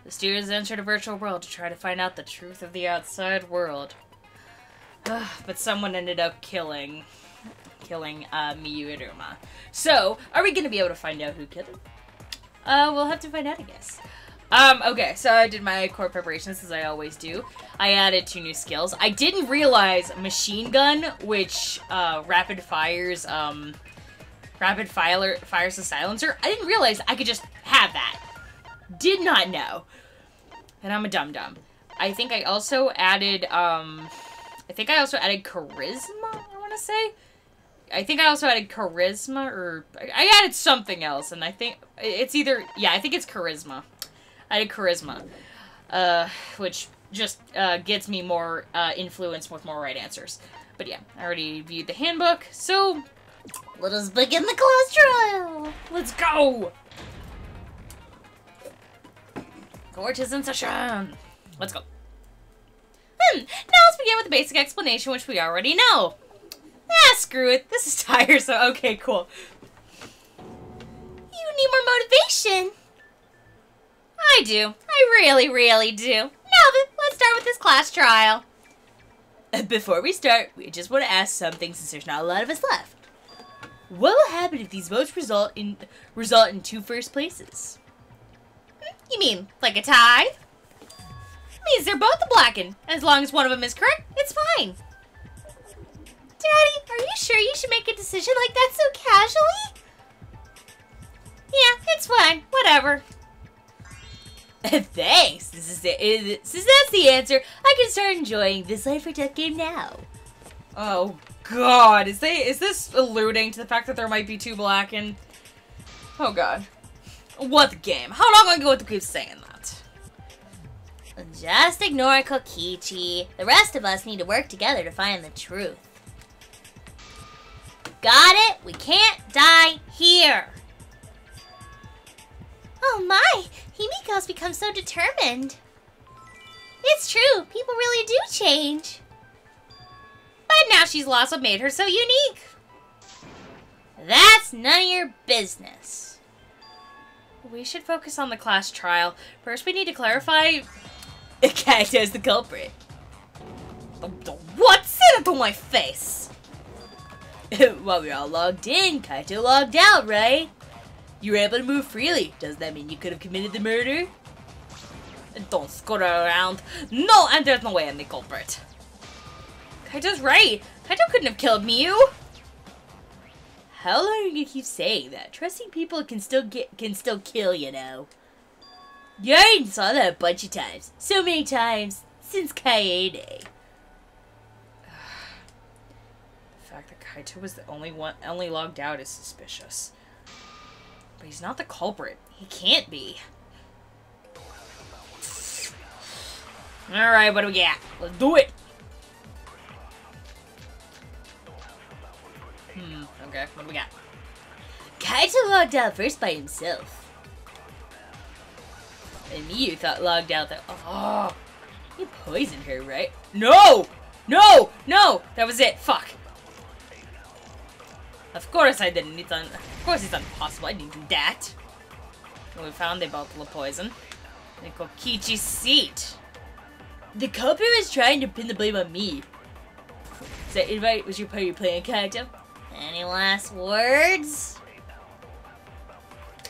The students entered a virtual world to try to find out the truth of the outside world. But someone ended up killing Miyu Iruma. So, are we gonna be able to find out who killed him? We'll have to find out, I guess. Okay, so I did my core preparations, as I always do. I added 2 new skills. I didn't realize Machine Gun, which, rapid fires the silencer. I didn't realize I could just have that. Did not know. And I'm a dum-dum. I think I also added, charisma, I want to say. I think I also added charisma, or I added something else, and I think it's either, yeah, I think it's charisma. I added charisma, which just gets me more influence with more right answers. But yeah, I already viewed the handbook, so let us begin the class trial. Let's go. Court is in session. Let's go. Now let's begin with the basic explanation, which we already know. Ah, screw it. This is tiresome. Okay, cool. You need more motivation. I do. I really, really do. Now then, let's start with this class trial. Before we start, we just want to ask something since there's not a lot of us left. What will happen if these votes result in 2 first places? You mean, like a tie? Means they're both blackened. As long as one of them is correct, it's fine. Daddy, are you sure you should make a decision like that so casually? Yeah, it's fine. Whatever. Thanks. Since that's the answer, I can start enjoying this Life or Death game now. Oh God, is this alluding to the fact that there might be 2 blackened? Oh God. What game? How long ago did we keep saying that? Just ignore Kokichi. The rest of us need to work together to find the truth. Got it? We can't die here. Oh my! Himiko's become so determined. It's true. People really do change. But now she's lost what made her so unique. That's none of your business. We should focus on the class trial. First, we need to clarify Kaito's the culprit. What? Say that to my face! While we're all logged in, Kaito logged out, right? You were able to move freely. Does that mean you could have committed the murder? Don't screw around. No, and there's no way I'm the culprit. Kaito's right. Kaito couldn't have killed Miyu. How long are you gonna keep saying that? Trusting people can still kill, you know. You already saw that a bunch of times. So many times since Kaede. The fact that Kaito was the only logged out is suspicious. But he's not the culprit. He can't be. Alright, what do we got? Let's do it! Okay, what do we got? Kaito logged out first by himself. And Miyu thought logged out that... Oh! You poisoned her, right? No! No! No! That was it. Fuck. Of course I didn't. Of course it's impossible. I didn't do that. When we found they both were poison. And Kokichi's seat. The culprit was trying to pin the blame on me. Is that right? Was your party playing Kaito? Any last words?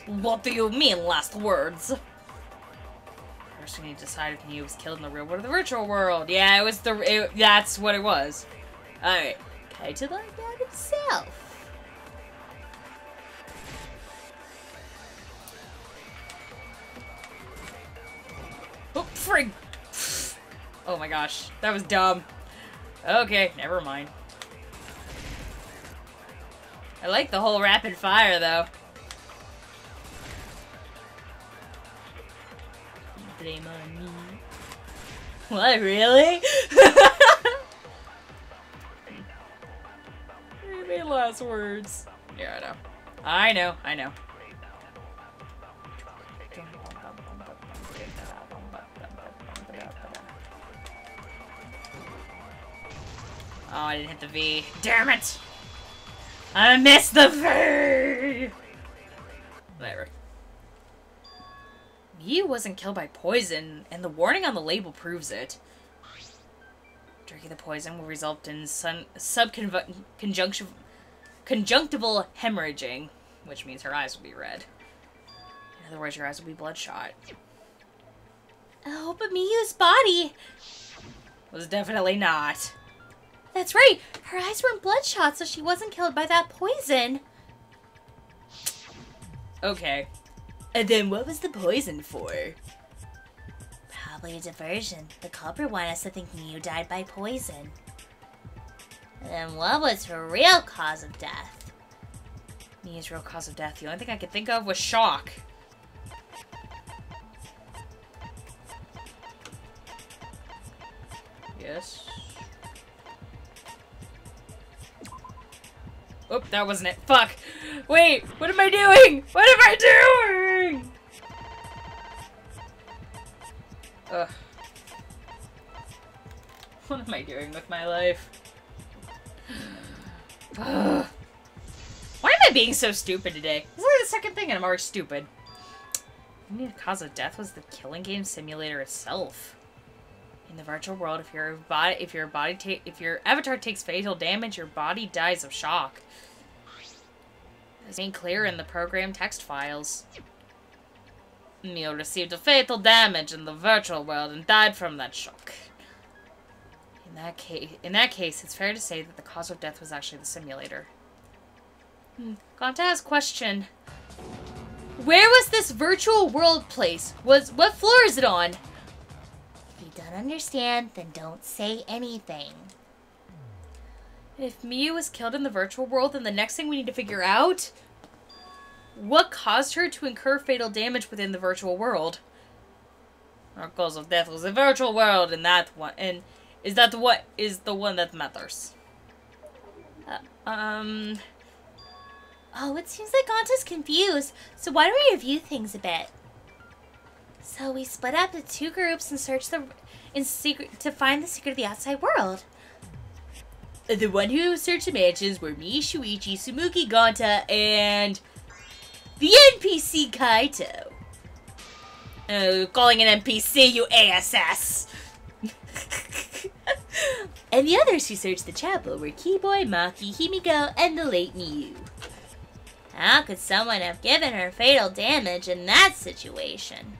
What do you mean, last words? First we need to decide if he was killed in the real world or the virtual world. Yeah, it was that's what it was. Alright. Kaito logged out himself. Oh, frig! Oh my gosh, that was dumb. Okay, never mind. I like the whole rapid fire, though. Blame on me. What, really? Any last words? Yeah, I know. I know. Oh, I didn't hit the V. Damn it! I missed the V! Whatever. Miu wasn't killed by poison, and the warning on the label proves it. Drinking the poison will result in conjunctival hemorrhaging, which means her eyes will be red. In other words, your eyes will be bloodshot. Oh, but Miu's body was definitely not. That's right, her eyes weren't bloodshot, so she wasn't killed by that poison. Okay. And then what was the poison for? Probably a diversion. The culprit wanted us to think Miu died by poison. Then what was her real cause of death? Miu's real cause of death, the only thing I could think of was shock. Yes. Oh, that wasn't it. Fuck. Wait, what am I doing? What am I doing? Ugh. What am I doing with my life? Ugh. Why am I being so stupid today? This is like the second thing and I'm already stupid. I mean, the cause of death was the killing game simulator itself. In the virtual world, if your avatar takes fatal damage, your body dies of shock. It's made clear in the program text files. Miu received a fatal damage in the virtual world and died from that shock. In that case, it's fair to say that the cause of death was actually the simulator. Gonta has a question. Where was this virtual world place? What floor is it on? If you don't understand, then don't say anything. If Miu was killed in the virtual world, then the next thing we need to figure out... what caused her to incur fatal damage within the virtual world? Our cause of death was the virtual world, and that one... and is that what is the one that matters? Oh, it seems like Gonta's confused, so why don't we review things a bit? So we split up into two groups and searched in secret to find the secret of the outside world. The one who searched the mansions were me, Shuichi, Sumuki, Gonta, and the NPC Kaito. Calling an NPC, you ASS. And the others who searched the chapel were Keyboy, Maki, Himiko, and the late Miu. How could someone have given her fatal damage in that situation?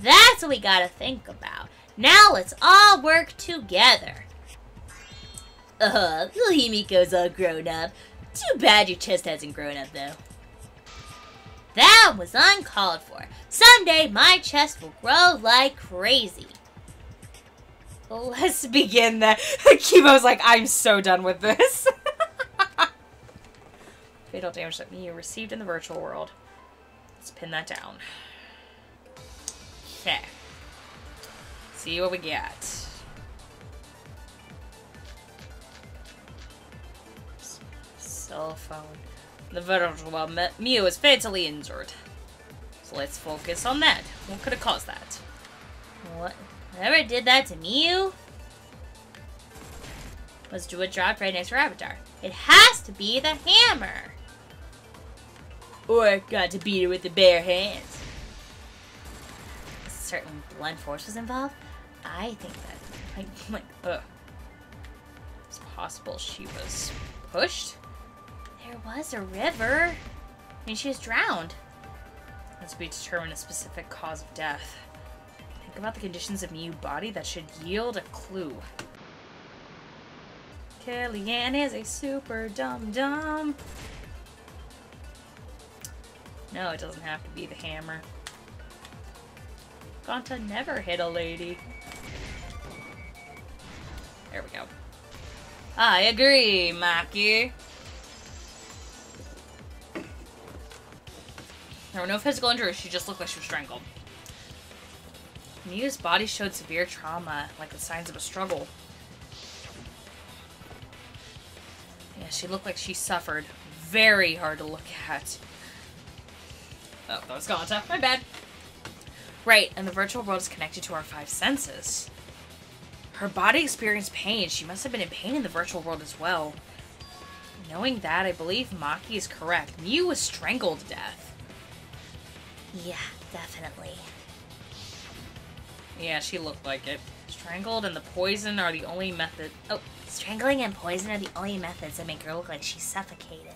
That's what we gotta think about. Now let's all work together. Little Himiko's all grown up. Too bad your chest hasn't grown up, though. That was uncalled for. Someday my chest will grow like crazy. Let's begin that. Kibo's like, I'm so done with this. Fatal damage that Miu received in the virtual world. Let's pin that down. Okay. See what we get. Cell phone. The virtual world, Miu is fatally injured. So let's focus on that. What could have caused that? Whatever did that to Miu? Let's do a drop right next to her avatar. It has to be the hammer. Or got to beat her with the bare hands. Certain blunt force was involved. I think that, it's possible she was pushed. There was a river. I mean, she was drowned. Once we determine a specific cause of death, think about the conditions of Miu's body that should yield a clue. Kellyanne is a super dum-dum. No, it doesn't have to be the hammer. Gonta never hit a lady. There we go. I agree, Maki. There were no physical injuries, she just looked like she was strangled. Miu's body showed severe trauma, like the signs of a struggle. Yeah, she looked like she suffered. Very hard to look at. Oh, that was Gonta. My bad. Right, and the virtual world is connected to our 5 senses. Her body experienced pain. She must have been in pain in the virtual world as well. Knowing that, I believe Maki is correct. Miu was strangled to death. Yeah, definitely. Yeah, she looked like it. Strangled and the poison are the only method. Oh, strangling and poison are the only methods that make her look like she's suffocated.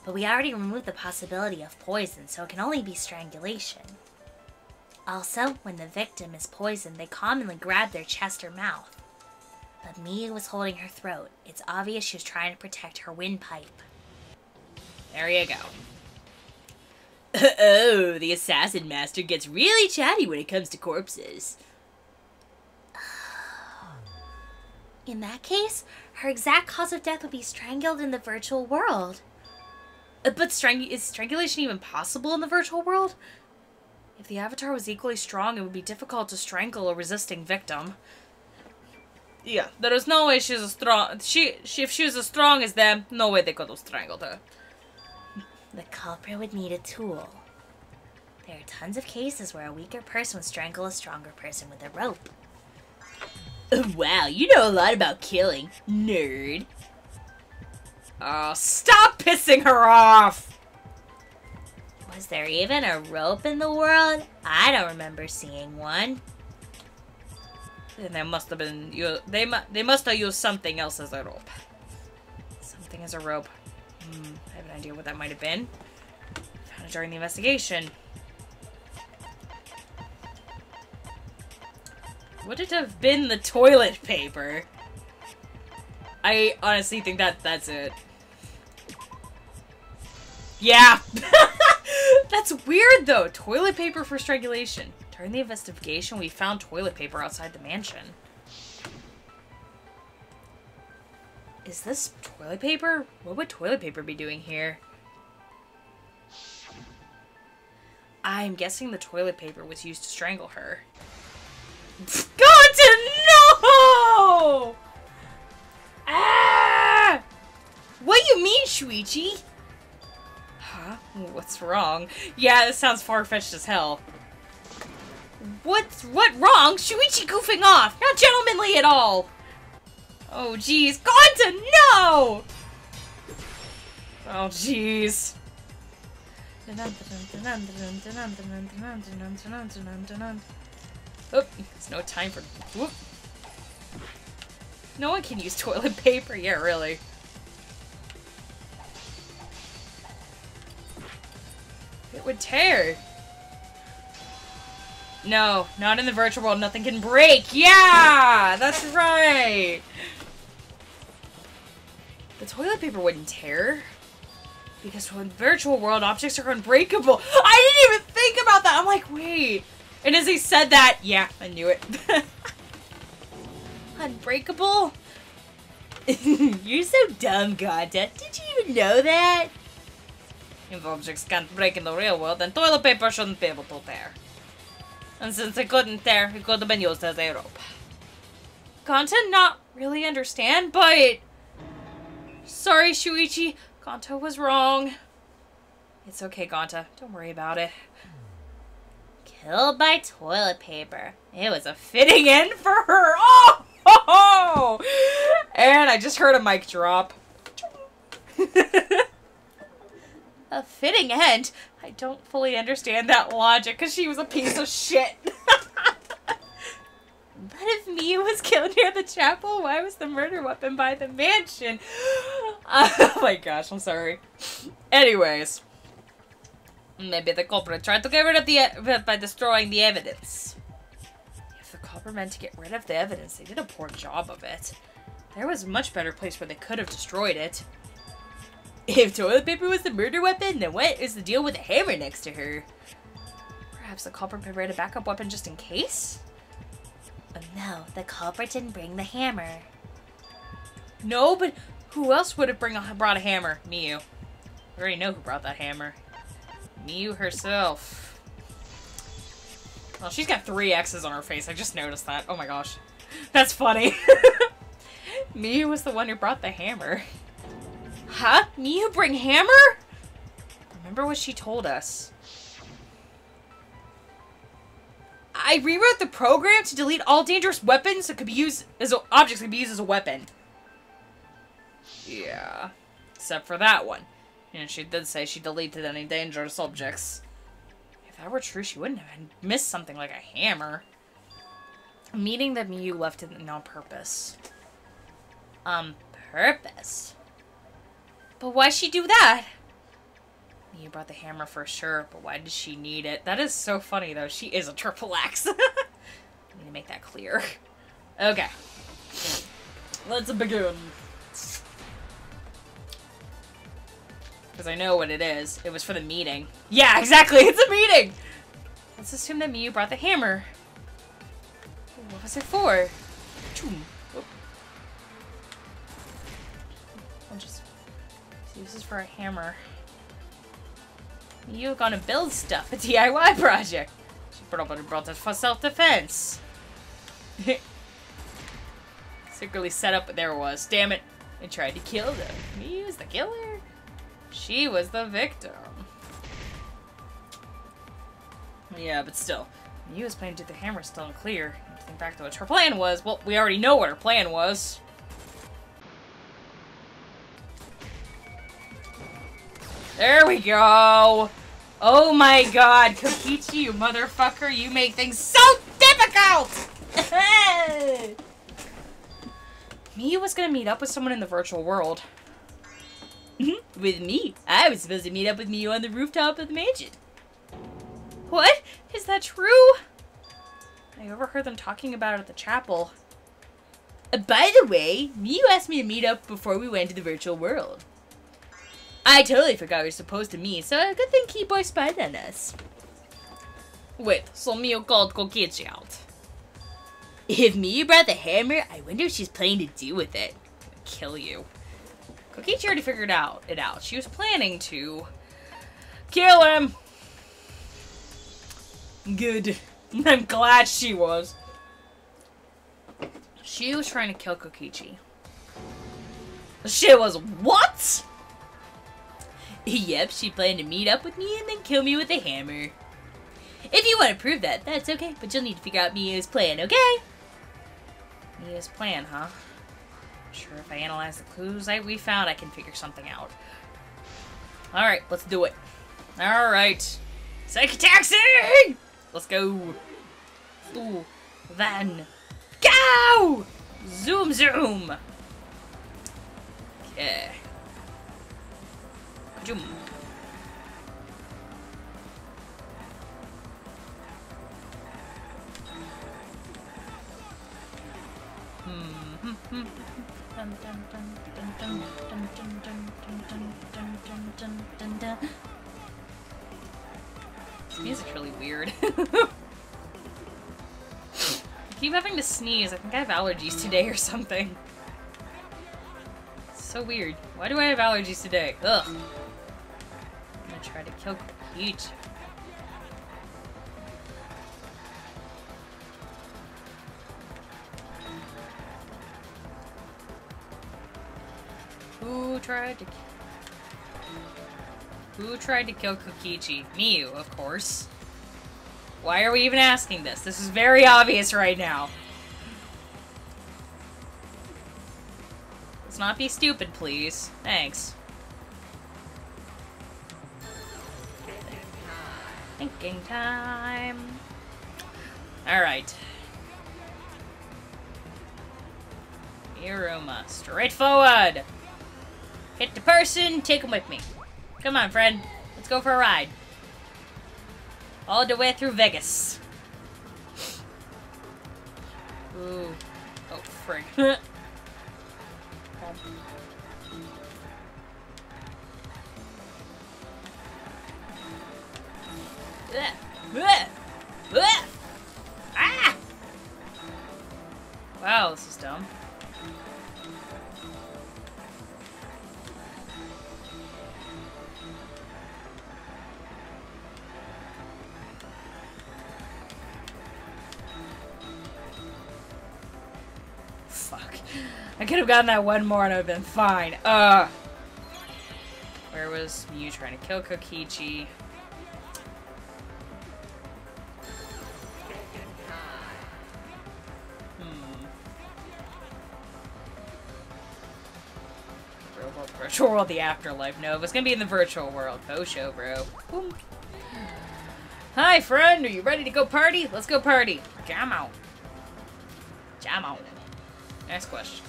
But we already removed the possibility of poison, so it can only be strangulation. Also, when the victim is poisoned, they commonly grab their chest or mouth. But Miyu was holding her throat. It's obvious she was trying to protect her windpipe. There you go. Oh, the assassin master gets really chatty when it comes to corpses. In that case, her exact cause of death would be strangled in the virtual world. But is strangulation even possible in the virtual world? If the avatar was equally strong, it would be difficult to strangle a resisting victim. Yeah, there is no way she's as strong. If she was as strong as them, no way they could have strangled her. The culprit would need a tool. There are tons of cases where a weaker person would strangle a stronger person with a rope. Wow, you know a lot about killing, nerd. Oh, stop pissing her off! Was there even a rope in the world? I don't remember seeing one. Then there must have been they must have used something else as a rope. Something as a rope. I have an idea what that might have been. Found it during the investigation. Would it have been the toilet paper? I honestly think that's it. Yeah! That's weird though! Toilet paper for strangulation. During the investigation, we found toilet paper outside the mansion. Is this toilet paper? What would toilet paper be doing here? I'm guessing the toilet paper was used to strangle her. God to no! Ah! What do you mean, Shuichi? Huh? What's wrong? Yeah, this sounds far-fetched as hell. What wrong? Shuichi goofing off! Not gentlemanly at all! Oh, jeez. Gonta, no! Oh, jeez. Oh, there's no time for... Whoop. No one can use toilet paper. Yeah, really. It would tear. No, not in the virtual world. Nothing can break. Yeah, that's right. The toilet paper wouldn't tear. Because in the virtual world, objects are unbreakable. I didn't even think about that. I'm like, wait. And as he said that, yeah, I knew it. Unbreakable? You're so dumb, Gonta. Did you even know that? If objects can't break in the real world, then toilet paper shouldn't be able to tear. And since it couldn't tear, it could have been used as a rope. Gonta not really understand, but... Sorry, Shuichi. Gonta was wrong. It's okay, Gonta. Don't worry about it. Killed by toilet paper. It was a fitting end for her. Oh! Ho, ho! And I just heard a mic drop. A fitting end? I don't fully understand that logic because she was a piece of shit. But if Miyu was killed near the chapel, why was the murder weapon by the mansion? Oh my gosh, I'm sorry. Anyways. Maybe the culprit tried to get rid of the by destroying the evidence. If the culprit meant to get rid of the evidence, they did a poor job of it. There was a much better place where they could have destroyed it. If toilet paper was the murder weapon, then what is the deal with the hammer next to her? Perhaps the culprit prepared a backup weapon just in case? No, the culprit didn't bring the hammer. No, but who else would have brought a hammer? Miyu. We already know who brought that hammer. Miyu herself. Well, she's got 3 X's on her face. I just noticed that. Oh my gosh. That's funny. Miyu was the one who brought the hammer. Huh? Miyu bring hammer? Remember what she told us. I rewrote the program to delete all dangerous weapons that could be used as objects that could be used as a weapon. Yeah. Except for that one. And she did say she deleted any dangerous objects. If that were true, she wouldn't have missed something like a hammer. A meeting that Miyu left on purpose. Purpose? But why'd she do that? Miyu brought the hammer for sure, but why did she need it? That is so funny, though. She is a triple axe. I need to make that clear. Okay. Let's begin. Because I know what it is. It was for the meeting. Yeah, exactly! It's a meeting! Let's assume that Miyu brought the hammer. What was it for? I'll just see, this is for a hammer. Miyu gonna build stuff. A DIY project. She brought it for self-defense. Secretly set up, but there it was. Damn it. I tried to kill them. Miyu's the killer. She was the victim. Yeah, but still. Miyu was planning to do the hammer still unclear. Think back to what her plan was. Well, we already know what her plan was. There we go. Oh my god, Kokichi, you motherfucker, you make things so difficult! Miyu was gonna meet up with someone in the virtual world. With me? I was supposed to meet up with Miyu on the rooftop of the mansion. What? Is that true? I overheard them talking about it at the chapel. By the way, Miyu asked me to meet up before we went to the virtual world. I totally forgot we were supposed to meet, so a good thing Keyboy spied on us. Wait, so Miyu called Kokichi out. If Miyu brought the hammer, I wonder what she's planning to do with it. Kill you. Kokichi already figured it out. She was planning to kill him. Good. I'm glad she was. She was trying to kill Kokichi. She was what? Yep, she planned to meet up with me and then kill me with a hammer. If you want to prove that, that's okay, but you'll need to figure out Miyu's plan, okay? Miyu's plan, huh? Sure, if I analyze the clues we found, I can figure something out. Alright, let's do it. Alright. Psychic taxi! Let's go. Ooh, then. Go! Zoom, zoom! Okay. Zoom. This music's really weird. I keep having to sneeze. I think I have allergies today or something. It's so weird. Why do I have allergies today? Ugh. I'm gonna try to kill Peach. Who tried to kill Kokichi? Miyu, of course. Why are we even asking this? This is very obvious right now. Let's not be stupid, please. Thanks. Thinking time. Alright. Iruma. Straight forward! Hit the person, take him with me. Come on, friend. Let's go for a ride. All the way through Vegas. Ooh. Oh, frig. Ah! Wow, this is dumb. Fuck. I could have gotten that one more and I would have been fine. Where was Miyu trying to kill Kokichi? Virtual world, the afterlife. No, if it's gonna be in the virtual world. Faux show, bro. Boom. Hi, friend. Are you ready to go party? Let's go party. Jam out. Jam out. Next question.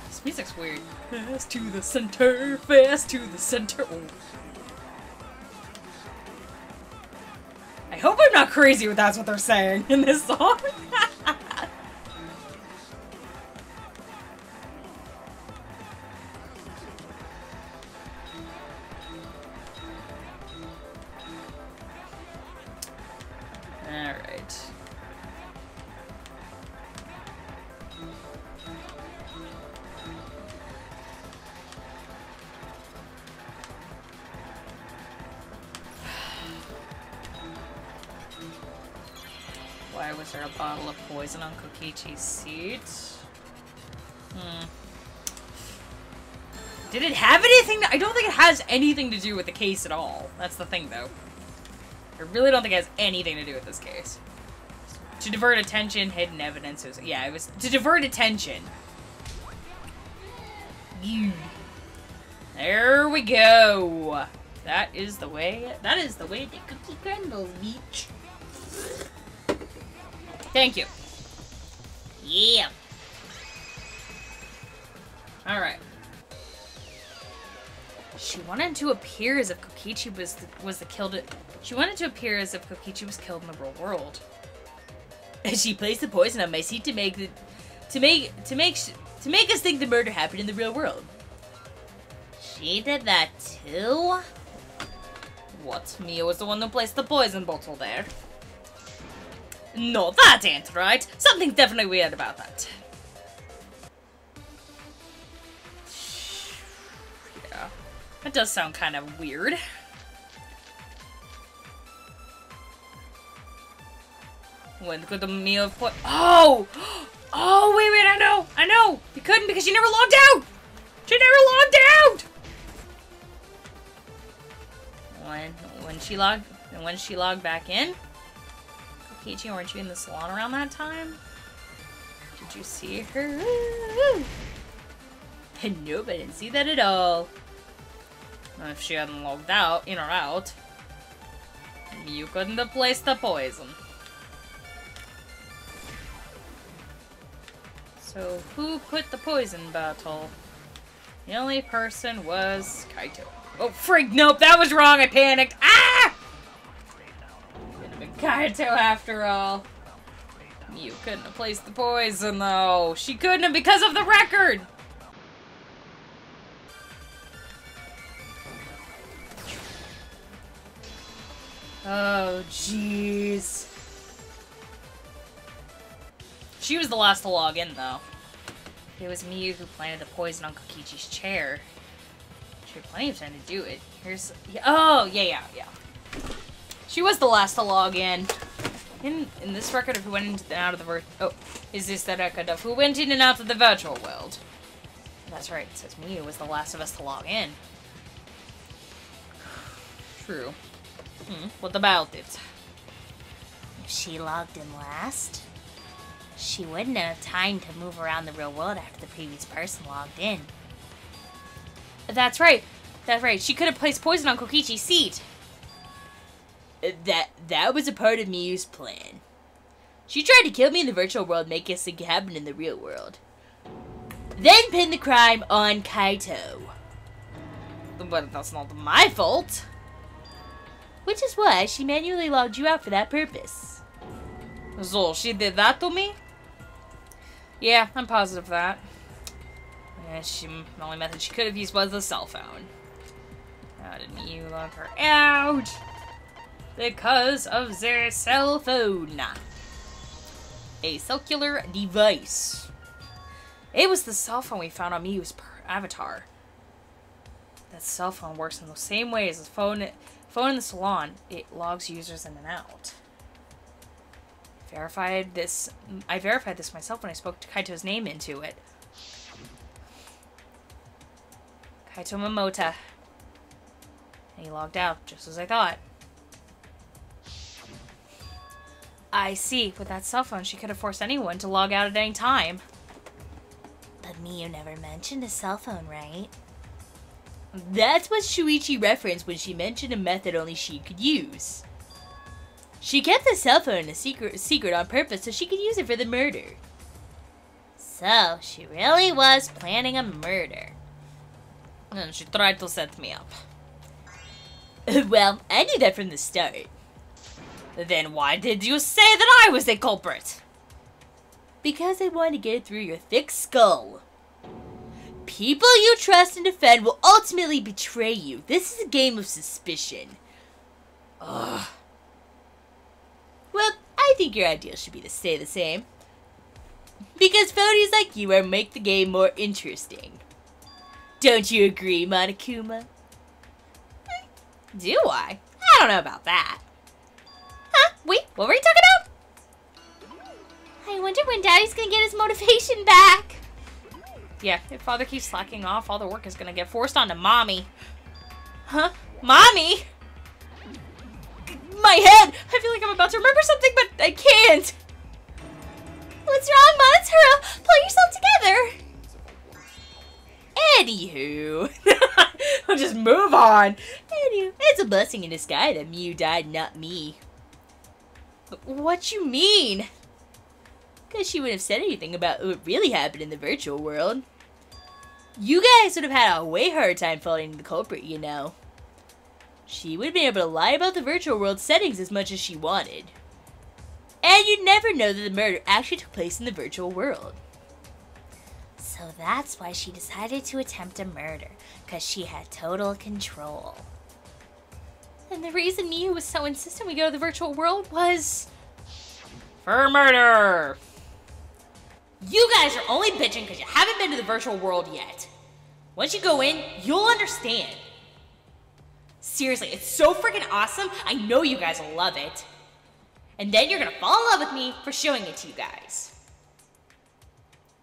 This music's weird. Fast to the center. Fast to the center. Oh. I hope I'm not crazy if that's what they're saying in this song. Alright. Why was there a bottle of poison on Kokichi's seat? Did it have anything I don't think it has anything to do with the case at all. That's the thing, though. I really don't think it has anything to do with this case. To divert attention, hidden evidence. Yeah, it was to divert attention. There we go. That is the way the cookie crumbles, beach. Thank you. Yeah. Alright. She wanted to appear as if Kokichi was the killed. She wanted to appear as if Kokichi was killed in the real world. And she placed the poison on my seat to make us think the murder happened in the real world. She did that too? What? Mia was the one who placed the poison bottle there. No, that ain't right. Something's definitely weird about that. Yeah. That does sound kind of weird. When could the Mia have put— Oh! Oh, wait, I know! You couldn't because she never logged out! She never logged out! When she logged back in? Kokichi, weren't you in the salon around that time? Did you see her? Nope, I didn't see that at all. Well, if she hadn't logged out, in or out, you couldn't have placed the poison. So, who put the poison bottle? The only person was Kaito. Oh, frig! Nope, that was wrong! I panicked! Ah! Couldn't have been Kaito after all. You couldn't have placed the poison, though. She couldn't have because of the record! Oh, jeez. She was the last to log in, though. It was Miyu who planted the poison on Kokichi's chair. She had plenty of time to do it. Here's— Oh, yeah. She was the last to log in. In this record of who went in and out of the is this the record of who went in and out of the virtual world? That's right, it says Miyu was the last of us to log in. True. What about it? If she logged in last, she wouldn't have time to move around the real world after the previous person logged in. That's right. She could have placed poison on Kokichi's seat. That was a part of Miyu's plan. She tried to kill me in the virtual world, make us think it happened in the real world. Then pin the crime on Kaito. But that's not my fault. Which is why she manually logged you out for that purpose. So, she did that to me? Yeah, I'm positive of that. Yeah, the only method she could have used was the cell phone. How did you log her out? Because of their cell phone. A cellular device. It was the cell phone we found on Miyu's avatar. That cell phone works in the same way as the phone in the salon. It logs users in and out. I verified this myself when I spoke to Kaito's name into it. Kaito Momota. And he logged out, just as I thought. I see. With that cell phone, she could have forced anyone to log out at any time. Miyu never mentioned a cell phone, right? That's what Shuichi referenced when she mentioned a method only she could use. She kept the cell phone a secret on purpose so she could use it for the murder. So, she really was planning a murder. And she tried to set me up. Well, I knew that from the start. Then why did you say that I was the culprit? Because I wanted to get it through your thick skull. People you trust and defend will ultimately betray you. This is a game of suspicion. Ugh. Well, I think your ideal should be to stay the same. Because phonies like you are make the game more interesting. Don't you agree, Monokuma? Do I? I don't know about that. Huh? Wait, what were you talking about? I wonder when Daddy's gonna get his motivation back. Yeah, if Father keeps slacking off, all the work is gonna get forced onto Mommy. Huh? Mommy? My head! I feel like I'm about to remember something, but I can't! What's wrong, Monotaro? Pull yourself together! Anywho, I'll just move on. Anywho, it's a blessing in disguise that Miyu died, not me. What you mean? Because she wouldn't have said anything about what really happened in the virtual world. You guys would have had a way harder time finding the culprit, you know. She would have been able to lie about the virtual world settings as much as she wanted. And you'd never know that the murder actually took place in the virtual world. So that's why she decided to attempt a murder, because she had total control. And the reason Miyu was so insistent we go to the virtual world was... for murder! You guys are only bitching because you haven't been to the virtual world yet. Once you go in, you'll understand. Seriously, it's so freaking awesome. I know you guys will love it. And then you're gonna fall in love with me for showing it to you guys.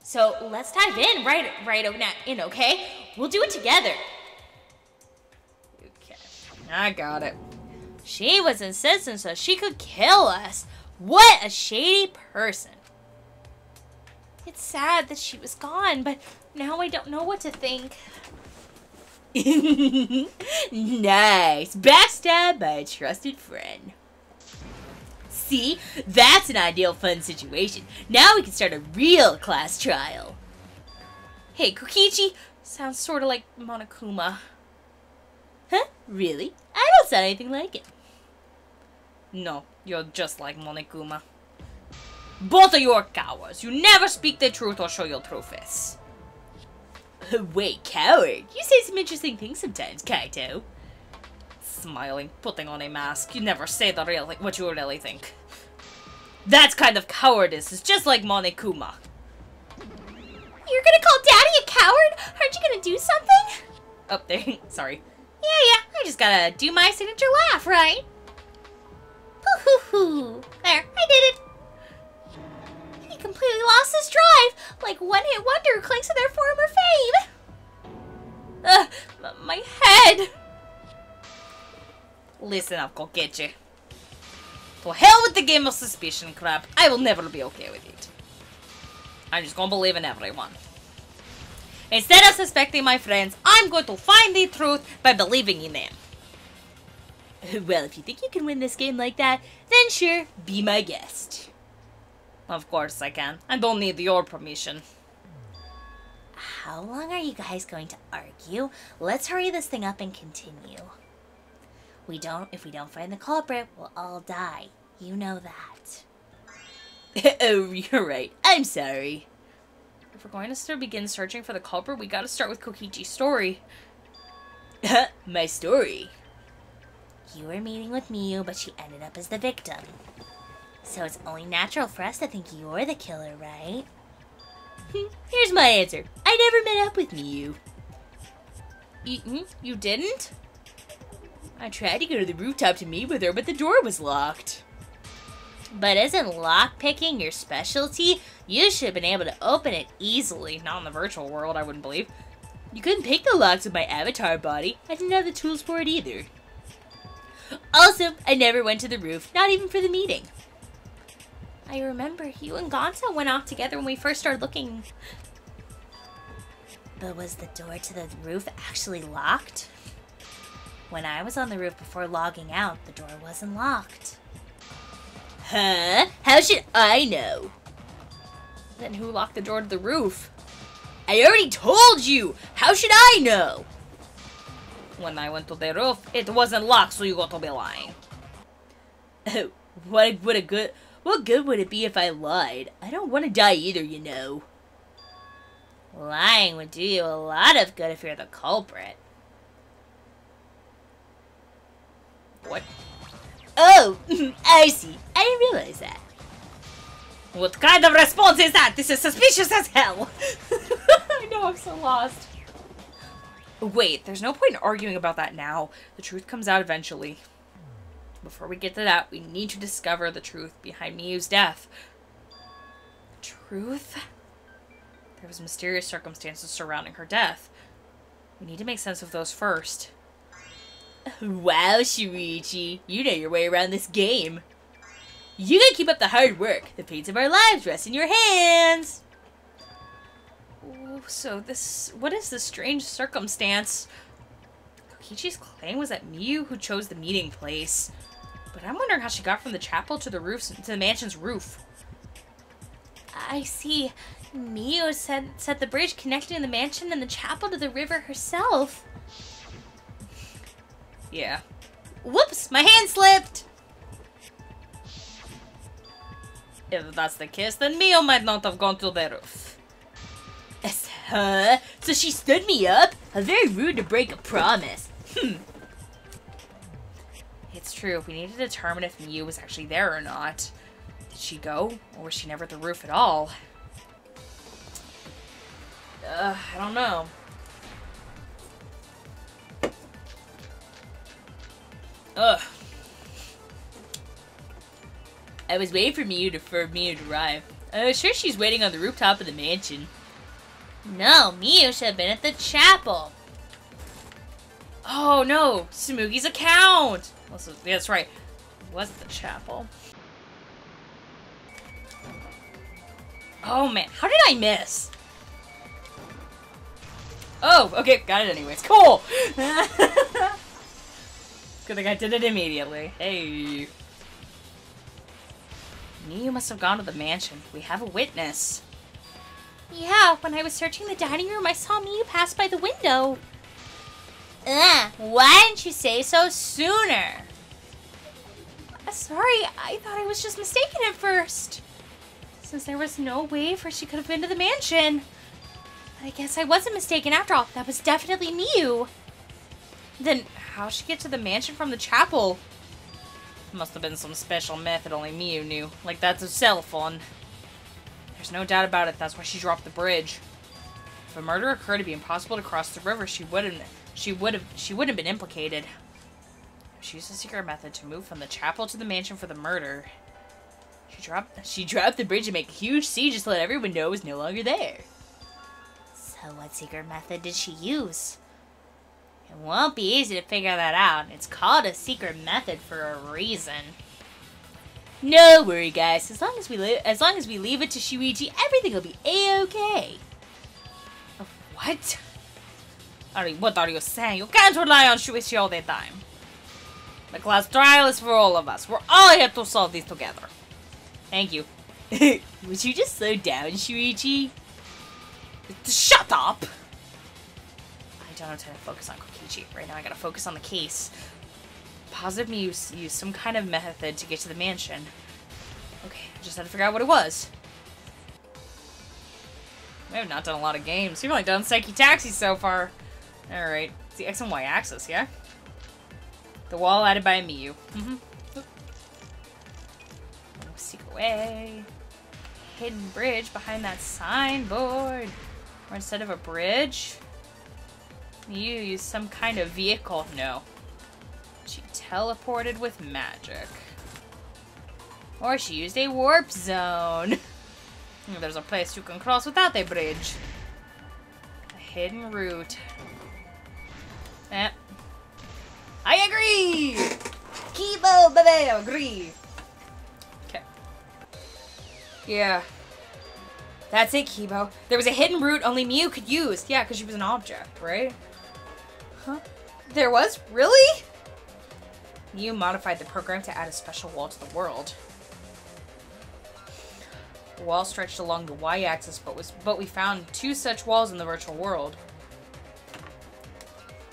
So let's dive in right, okay? We'll do it together. Okay, I got it. She was insistent so she could kill us. What a shady person. It's sad that she was gone, but now I don't know what to think. Nice. Backstabbed by a trusted friend. See? That's an ideal fun situation. Now we can start a real class trial. Hey, Kokichi. Sounds sort of like Monokuma. Huh? Really? I don't sound anything like it. No, you're just like Monokuma. Both of you are cowards. You never speak the truth or show your true face. Wait, coward? You say some interesting things sometimes, Kaito. Smiling, putting on a mask. You never say what you really think. That kind of cowardice is just like Monokuma. You're gonna call Daddy a coward? Aren't you gonna do something? Oh, there. Sorry. Yeah, I just gotta do my signature laugh, right? Hoo-hoo-hoo. There, I did it. He completely lost his drive, like one-hit wonder who clings to their former fame. My head. Listen up, Kokichi. To hell with the game of suspicion crap. I will never be okay with it. I'm just gonna believe in everyone. Instead of suspecting my friends, I'm going to find the truth by believing in them. Well, if you think you can win this game like that, then sure, be my guest. Of course I can. I don't need your permission. How long are you guys going to argue? Let's hurry this thing up and continue. If we don't find the culprit, we'll all die. You know that. Oh, you're right. I'm sorry. If we're going to begin searching for the culprit, we gotta start with Kokichi's story. My story? You were meeting with Miyu, but she ended up as the victim. So it's only natural for us to think you're the killer, right? Here's my answer. I never met up with Miyu. You didn't? I tried to go to the rooftop to meet with her, but the door was locked. But isn't lockpicking your specialty? You should have been able to open it easily. Not in the virtual world, I wouldn't believe. You couldn't pick the locks with my avatar body. I didn't have the tools for it either. Also, I never went to the roof, not even for the meeting. I remember you and Gonzo went off together when we first started looking. But was the door to the roof actually locked? When I was on the roof before logging out, the door wasn't locked. Huh? How should I know? Then who locked the door to the roof? I already told you! How should I know? When I went to the roof, it wasn't locked, so you got to be lying. What good would it be if I lied? I don't want to die either, you know. Lying would do you a lot of good if you're the culprit. What? Oh, I see. I didn't realize that. What kind of response is that? This is suspicious as hell! I know, I'm so lost. Wait, there's no point in arguing about that now. The truth comes out eventually. Before we get to that, we need to discover the truth behind Miyu's death. Truth? There was mysterious circumstances surrounding her death. We need to make sense of those first. Wow, Shuichi, you know your way around this game. You gotta keep up the hard work. The fates of our lives rest in your hands. Oh, so what is this strange circumstance? Kokichi's claim was that Miyu who chose the meeting place. But I'm wondering how she got from the chapel to the mansion's roof. I see. Miyu said the bridge connecting the mansion and the chapel to the river herself. Yeah. Whoops, my hand slipped. If that's the case, then Miyu might not have gone to the roof. Huh? So she stood me up? How very rude to break a promise. It's true. We need to determine if Miyu was actually there or not. Did she go? Or was she never at the roof at all? I don't know. Ugh. I was waiting for Miyu to arrive. I was sure she's waiting on the rooftop of the mansion. No, Miyu should have been at the chapel. Oh no, Tsumugi's account! Also, yeah, that's right. It was at the chapel. Oh man, how did I miss? Oh, okay, got it anyways. Cool! Good thing I did it immediately. Hey. Miyu must have gone to the mansion. We have a witness. Yeah, when I was searching the dining room, I saw Miyu pass by the window. Why didn't you say so sooner? Sorry, I thought I was just mistaken at first. Since there was no way for she could have been to the mansion. I guess I wasn't mistaken after all. That was definitely Miyu. Then how'd she get to the mansion from the chapel? Must have been some special method only Miyu knew. Like that's a cell phone. There's no doubt about it, that's why she dropped the bridge. If a murder occurred, it'd be impossible to cross the river. She wouldn't have been implicated. She used a secret method to move from the chapel to the mansion for the murder. She dropped the bridge to make a huge scene just to let everyone know it was no longer there. So what secret method did she use? It won't be easy to figure that out. It's called a secret method for a reason. No worry, guys. As long as we leave it to Shuichi, everything will be a-okay. What? What are you saying? You can't rely on Shuichi all the time. The class trial is for all of us. We're all here to solve this together. Thank you. Would you just slow down, Shuichi? Shut up! I don't have time to focus on Kokichi. Right now I gotta focus on the case. Positive me use some kind of method to get to the mansion. Okay, I just had to figure out what it was. We have not done a lot of games. We've only done Psyche Taxi so far. Alright, it's the X and Y axis, yeah? The wall added by Miyu. Secret way. Hidden bridge behind that signboard. Or instead of a bridge, Miyu used some kind of vehicle. No. She teleported with magic. Or she used a warp zone. There's a place you can cross without a bridge. A hidden route. I agree! Kibo, baby, agree. Okay. Yeah. That's it, Kibo. There was a hidden route only Miu could use. Yeah, because she was an object, right? Huh? There was? Really? Miu modified the program to add a special wall to the world. The wall stretched along the y-axis, but we found 2 such walls in the virtual world.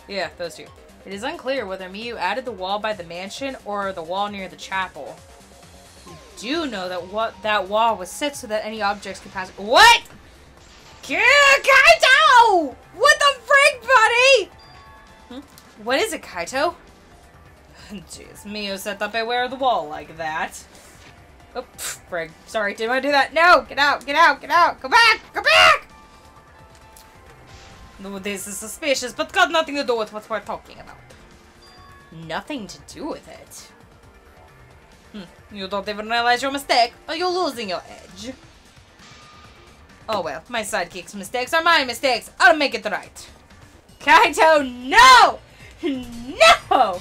Yeah, those 2. It is unclear whether Miu added the wall by the mansion or the wall near the chapel. We do know that that wall was set so that any objects could pass. What? Kaito! What the frick, buddy? What is it, Kaito? Jeez, Miu set up aware of the wall like that. Oh, frig. Sorry, didn't want to do that. No! Get out! Get out! Get out! Go back! Go back! No, this is suspicious, but got nothing to do with what we're talking about. Nothing to do with it? You don't even realize your mistake, or you're losing your edge. Oh well, my sidekick's mistakes are my mistakes. I'll make it right. Kaito, no! No!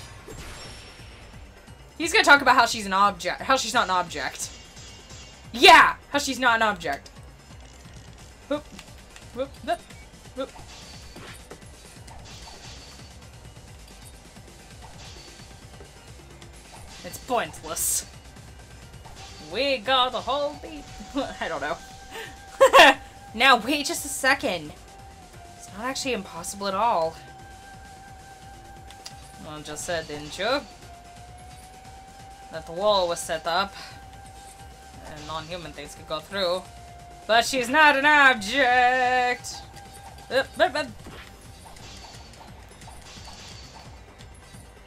He's gonna talk about how she's an object. How she's not an object. Yeah! How she's not an object. Whoop. Whoop. Whoop. Whoop. It's pointless. We got a whole beat. I don't know. Now, wait just a second. It's not actually impossible at all. Well, just said, didn't you? That the wall was set up. And non-human things could go through. But she's not an object!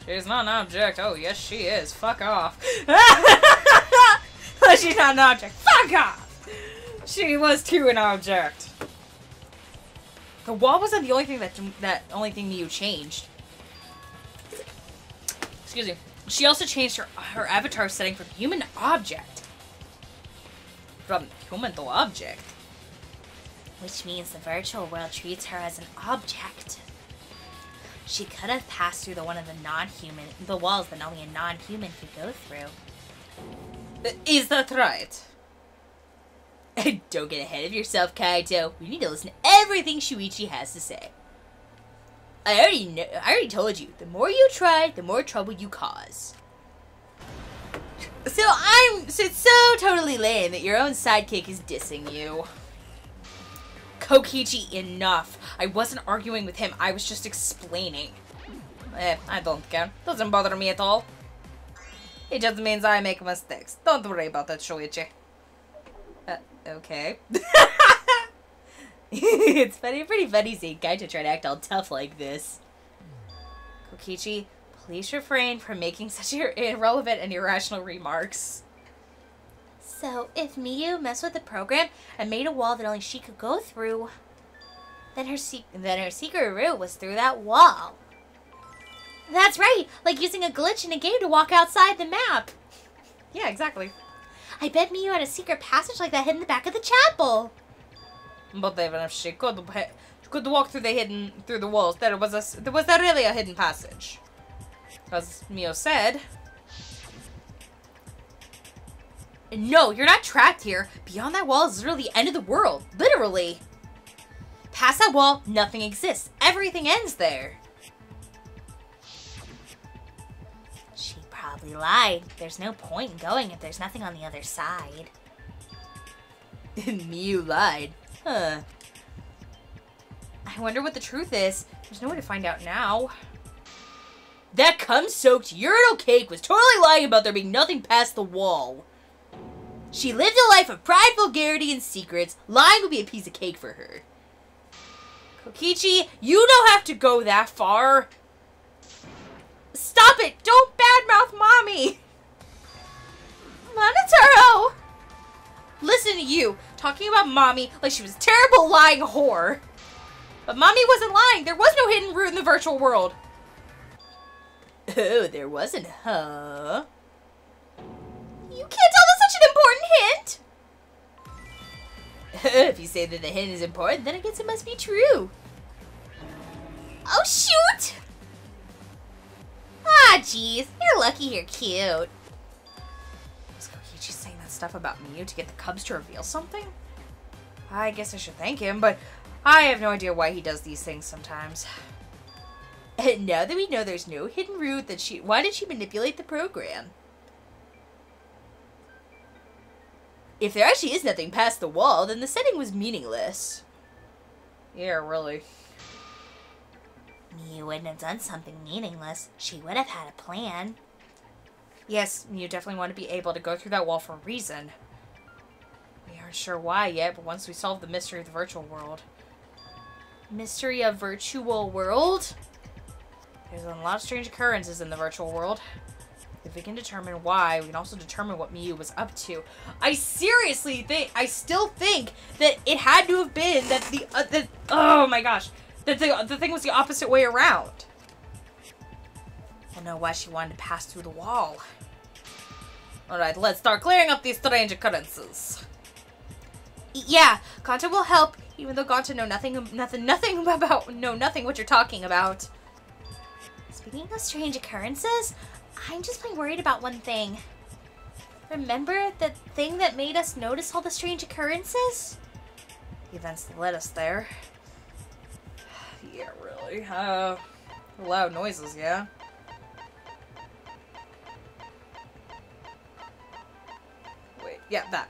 She's not an object. Oh, yes, she is. Fuck off. She's not an object. Fuck off! She was too an object. The wall wasn't the only thing that only thing Miu changed. Excuse me. She also changed her avatar setting from human to object. From human to object. Which means the virtual world treats her as an object. She could have passed through the walls that only a non-human could go through. Is that right? Don't get ahead of yourself, Kaito. We need to listen to everything Shuichi has to say. I already told you, the more you try, the more trouble you cause. So it's so totally lame that your own sidekick is dissing you. Kokichi, enough. I wasn't arguing with him, I was just explaining. I don't care. Doesn't bother me at all. It just means I make mistakes. Don't worry about that, Shuichi. Okay. It's pretty funny seeing Kaito try to act all tough like this. Kokichi, please refrain from making such irrelevant and irrational remarks. So, if Miu messed with the program and made a wall that only she could go through, then her secret route was through that wall. That's right, like using a glitch in a game to walk outside the map. Yeah, exactly. I bet Miu had a secret passage like that hidden in the back of the chapel. But even if she could walk through the walls, was there really a hidden passage? As Miu said. No, you're not trapped here. Beyond that wall is literally the end of the world. Literally. Past that wall, nothing exists. Everything ends there. She probably lied. There's no point in going if there's nothing on the other side. Miu lied. Huh. I wonder what the truth is. There's no way to find out now. That cum-soaked urinal cake was totally lying about there being nothing past the wall. She lived a life of pride, vulgarity, and secrets. Lying would be a piece of cake for her. Kokichi, you don't have to go that far. Stop it! Don't badmouth Mommy! Monotaro! Listen to you, talking about Mommy like she was a terrible lying whore. But Mommy wasn't lying. There was no hidden route in the virtual world. Oh, there wasn't, huh? You can't tell us such an important hint! If you say that the hint is important, then I guess it must be true. Oh, shoot! Ah, jeez. You're lucky you're cute. Was Kokichi saying that stuff about Miu to get the cubs to reveal something? I guess I should thank him, but I have no idea why he does these things sometimes. And now that we know there's no hidden route, why did she manipulate the program? If there actually is nothing past the wall, then the setting was meaningless. Yeah, really. You wouldn't have done something meaningless. She would have had a plan. Yes, you definitely want to be able to go through that wall for a reason. We aren't sure why yet, but once we solve the mystery of the virtual world. Mystery of virtual world? There's a lot of strange occurrences in the virtual world. If we can determine why, we can also determine what Miyu was up to. I still think that it had to have been that oh my gosh, that the thing was the opposite way around. I know why she wanted to pass through the wall. Alright, let's start clearing up these strange occurrences. Yeah, Gonta will help, even though Gonta know nothing what you're talking about. Speaking of strange occurrences, I'm just plain worried about one thing. Remember the thing that made us notice all the strange occurrences? The events that led us there. Yeah, really. Loud noises, yeah. Wait, yeah, that.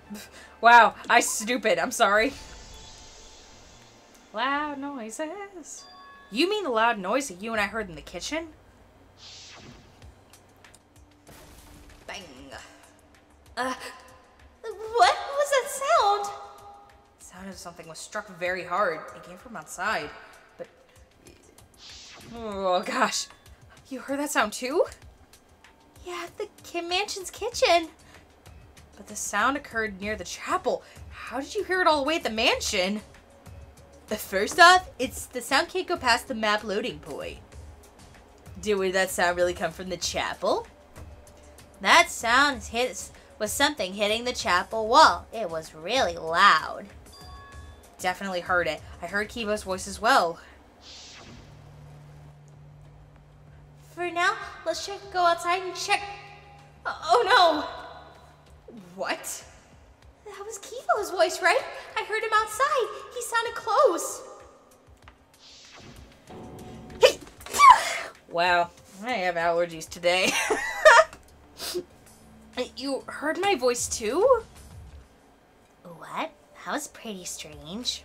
Wow, stupid. I'm sorry. Loud noises. You mean the loud noise that you and I heard in the kitchen? Bang. What was that sound? It sounded as something was struck very hard. It came from outside. But... oh, gosh. You heard that sound too? Yeah, the Kim Mansion's kitchen. But the sound occurred near the chapel. How did you hear it all the way at the mansion? First off, the sound can't go past the map loading point. Would that sound really come from the chapel? That sound was something hitting the chapel wall. It was really loud. Definitely heard it. I heard Kibo's voice as well. For now, let's go outside and check. Oh no! What? That was Kibo's voice, right? I heard him outside. He sounded close. Hey! Wow, I have allergies today. You heard my voice too? What? That was pretty strange.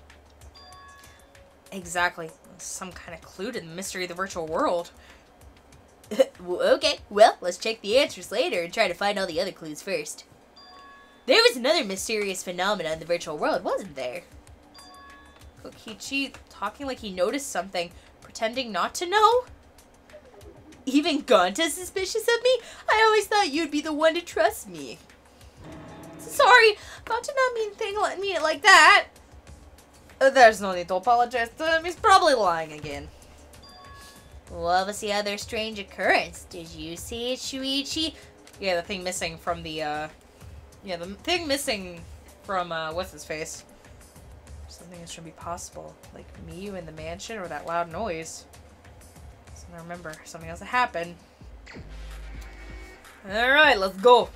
Exactly. Some kind of clue to the mystery of the virtual world. Okay, well, let's check the answers later and try to find all the other clues first. There was another mysterious phenomenon in the virtual world, wasn't there? Kokichi talking like he noticed something, pretending not to know? Even Gonta's suspicious of me? I always thought you'd be the one to trust me. Sorry, Gonta not mean it like that. There's no need to apologize to him. He's probably lying again. What was the other strange occurrence? Did you see it, Shuichi? Yeah, the thing missing from what's his face? Something that should be possible. Like Miyu in the mansion or that loud noise. So I remember something else that happened. Alright, let's go.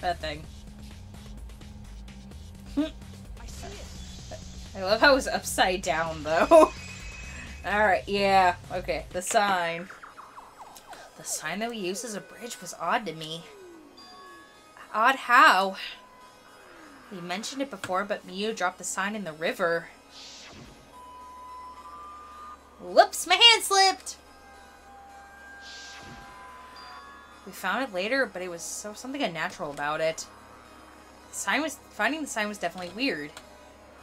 That thing. I love how it was upside down, though. Alright, yeah. Okay, the sign. The sign that we used as a bridge was odd to me. Odd how? We mentioned it before, but Miyu dropped the sign in the river. Whoops, my hand slipped! We found it later, but it was something unnatural about it. Finding the sign was definitely weird.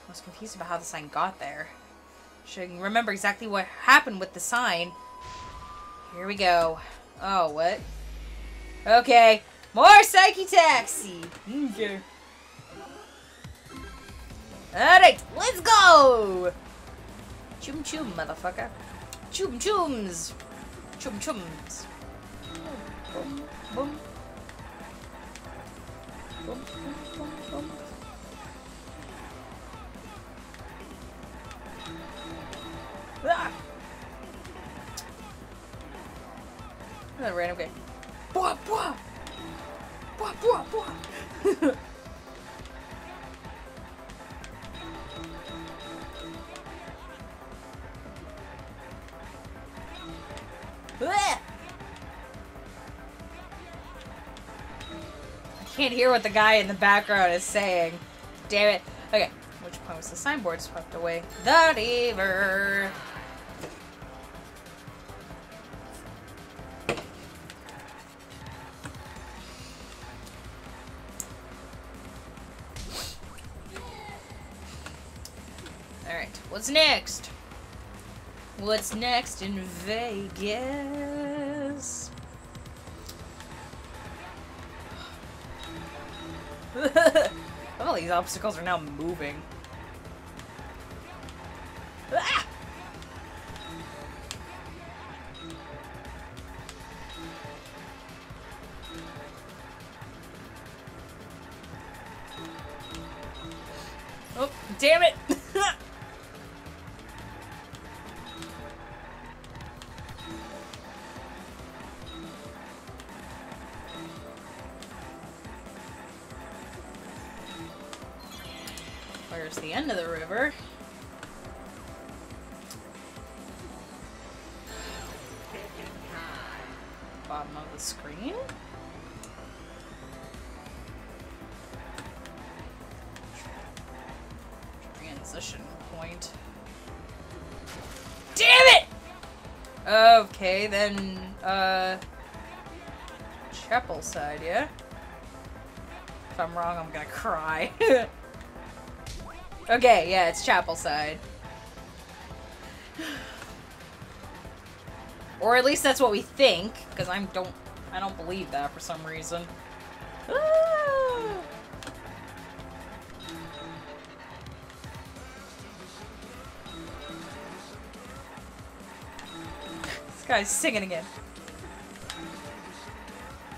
I was confused about how the sign got there. Should remember exactly what happened with the sign. Here we go. Oh, what? Okay, more Psyche Taxi! Okay. Alright, let's go! Chum chum, motherfucker. Chum chums! Chum chums. Boom, boom. Boom, boom, boom, boom. Ah! Another random guy. Bwah, bwah! Bwah, bwah, bwah! I can't hear what the guy in the background is saying. Damn it. Okay. Which point was the signboard swept away? The river. Alright. What's next? What's next in Vegas? All these obstacles are now moving. Ah! Oh, damn it! Where's the end of the river? Bottom of the screen? Transition point. Damn it! Okay, then, chapel side, yeah? If I'm wrong, I'm gonna cry. Okay, yeah, it's chapel side. Or at least that's what we think, because I don't believe that for some reason. Ah! This guy's singing again.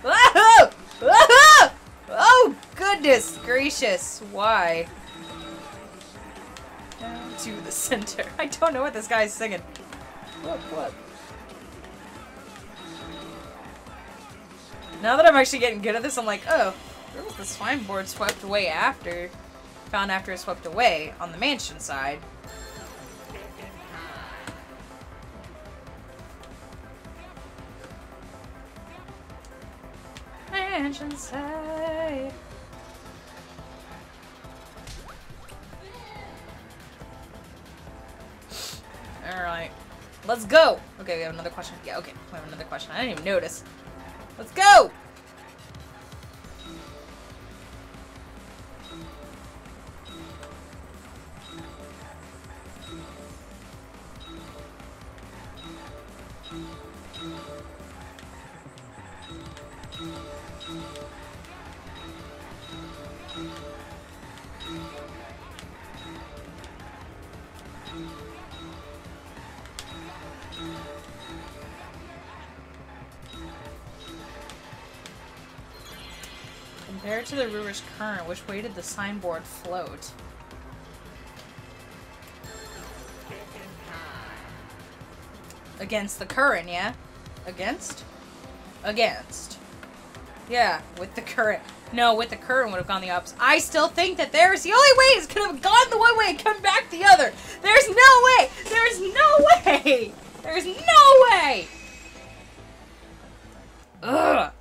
Oh! Oh! Oh, goodness gracious, why? Down to the center. I don't know what this guy's singing. What? Now that I'm actually getting good at this, I'm like, oh, where was the slime board swept away after? Found after it swept away on the mansion side. Mansion side. Alright. Let's go! Okay, we have another question. Yeah, okay. We have another question. I didn't even notice. Let's go! Compared to the river's current, which way did the signboard float? Against the current, yeah? Against? Against. Yeah, with the current. No, with the current would have gone the opposite. I still think that there's the only way is could have gone the one way and come back the other. There's no way! There's no way! There's no way! Ugh!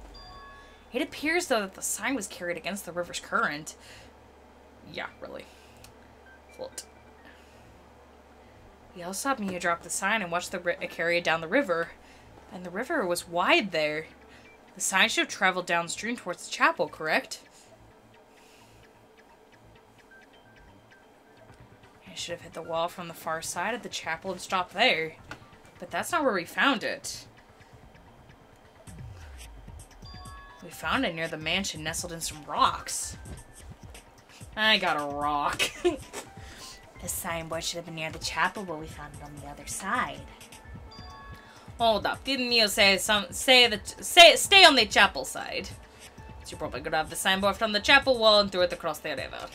It appears, though, that the sign was carried against the river's current. Yeah, really. Float. We all saw Mia drop the sign and watched it carry it down the river. And the river was wide there. The sign should have traveled downstream towards the chapel, correct? It should have hit the wall from the far side of the chapel and stopped there. But that's not where we found it. We found it near the mansion, nestled in some rocks. I got a rock. The signboard should have been near the chapel, but we found it on the other side. Hold up, didn't you say stay on the chapel side? So you probably could have the signboard from the chapel wall and threw it across the river.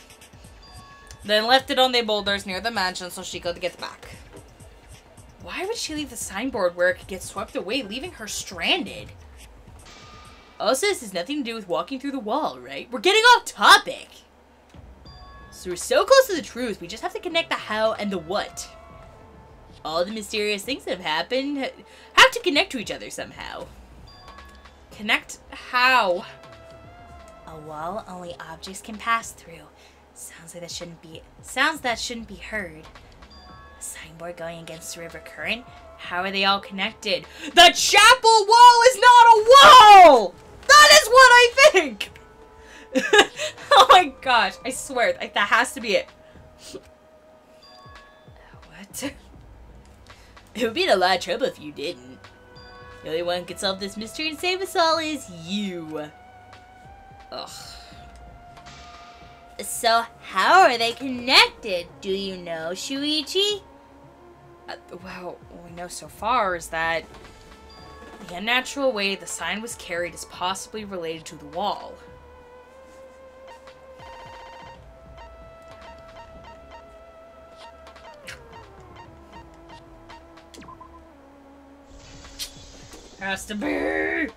Then left it on the boulders near the mansion so she could get back. Why would she leave the signboard where it could get swept away, leaving her stranded? Also, this has nothing to do with walking through the wall, right? We're getting off topic! So we're so close to the truth, we just have to connect the how and the what. All the mysterious things that have happened have to connect to each other somehow. Connect how? A wall only objects can pass through. Sounds that shouldn't be heard. A signboard going against the river current. How are they all connected? The chapel wall is not a wall! That is what I think! Oh my gosh, I swear, that has to be it. What? It would be in a lot of trouble if you didn't. The only one who can solve this mystery and save us all is you. Ugh. So, how are they connected? Do you know, Shuichi? Well, what we know so far is that the unnatural way the sign was carried is possibly related to the wall. Has to be!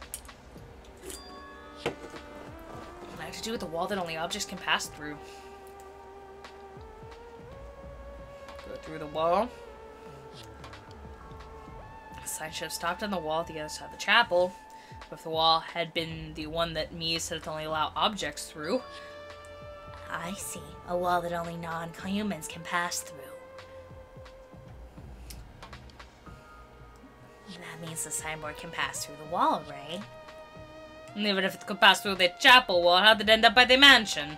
What have to do with the wall that only objects can pass through? Go through the wall. The sign should have stopped on the wall at the other side of the chapel. But if the wall had been the one that Mia said it only allow objects through. I see. A wall that only non-humans can pass through. That means the signboard can pass through the wall, right? And even if it could pass through the chapel wall, how did it end up by the mansion?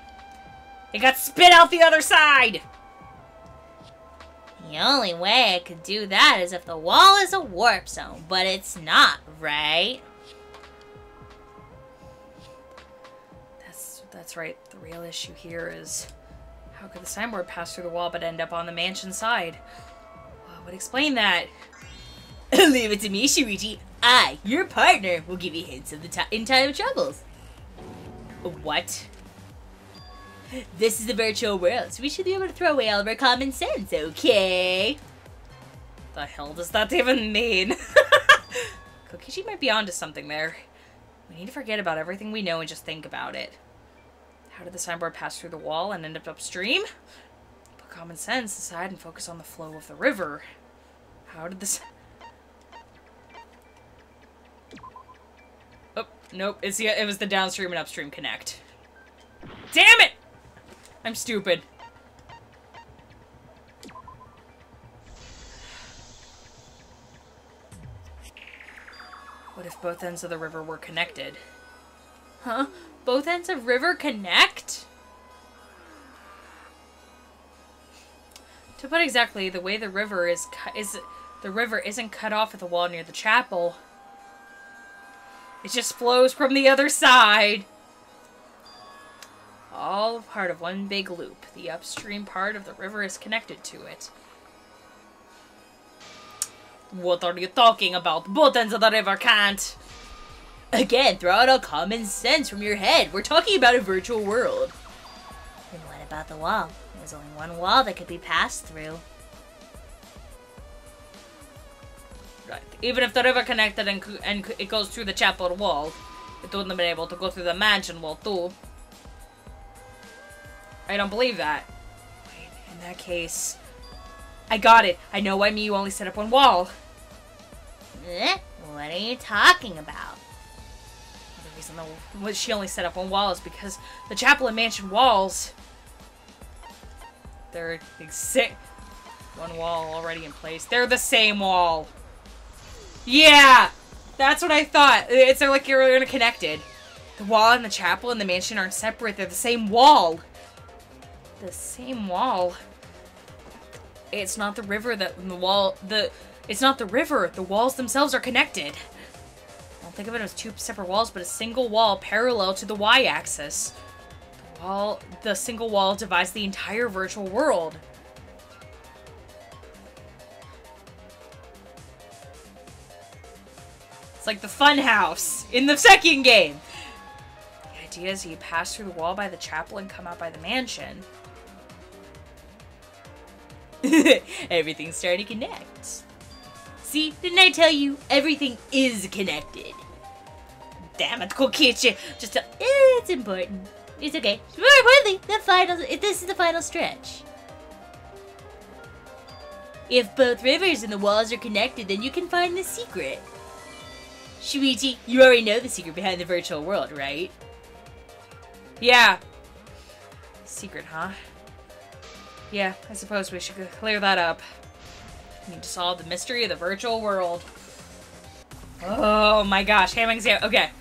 It got spit out the other side! The only way it could do that is if the wall is a warp zone, but it's not, right? That's right. The real issue here is how could the signboard pass through the wall but end up on the mansion side? What would explain that? Leave it to me, Shuichi. I, your partner, will give you hints of in time of troubles. What? This is the virtual world, so we should be able to throw away all of our common sense, okay? The hell does that even mean? Kokichi might be onto something there. We need to forget about everything we know and just think about it. How did the signboard pass through the wall and end up upstream? Put common sense aside and focus on the flow of the river. How did this... Oh, nope. It was the downstream and upstream connect. Damn it! I'm stupid. What if both ends of the river were connected? Huh? Both ends of river connect? To put exactly, the way the river the river isn't cut off at the wall near the chapel. It just flows from the other side. All part of one big loop. The upstream part of the river is connected to it. What are you talking about? Both ends of the river can't. Again, throw out all common sense from your head. We're talking about a virtual world. And what about the wall? There's only one wall that could be passed through. Right. Even if the river connected and it goes through the chapel wall, it wouldn't have been able to go through the mansion wall too. I don't believe that. Wait, in that case... I got it. I know why Miyu only set up one wall. What are you talking about? The reason she only set up one wall is because the chapel and mansion walls... They're one wall already in place. They're the same wall. Yeah! That's what I thought. They're like you're interconnected. The wall and the chapel and the mansion aren't separate. They're the same wall. The same wall. It's not the river that the wall... It's not the river. The walls themselves are connected. Don't think of it as two separate walls, but a single wall parallel to the y-axis. The single wall divides the entire virtual world. It's like the fun house in the second game. The idea is you pass through the wall by the chapel and come out by the mansion. Everything's starting to connect. See, didn't I tell you? Everything is connected. Damn it, Kokichi. Just it's important. It's okay. More importantly, this is the final stretch. If both rivers and the walls are connected, then you can find the secret. Shuichi, you already know the secret behind the virtual world, right? Yeah. Secret, huh? Yeah, I suppose we should clear that up. Need to solve the mystery of the virtual world. Oh my gosh, Hamming's here. Okay.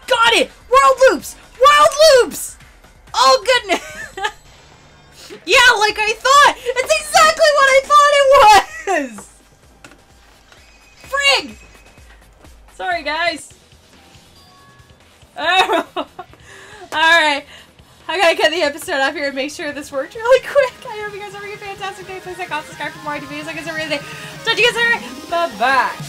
Got it! World loops! World loops! Oh goodness! Yeah, like I thought! It's exactly what I thought it was! Frig! Sorry, guys. Oh. Alright. I gotta get the episode off here and make sure this worked really quick. I hope you guys are having a fantastic day. Please like, comment, subscribe for more videos like this every day. Talk to you guys later. Bye-bye.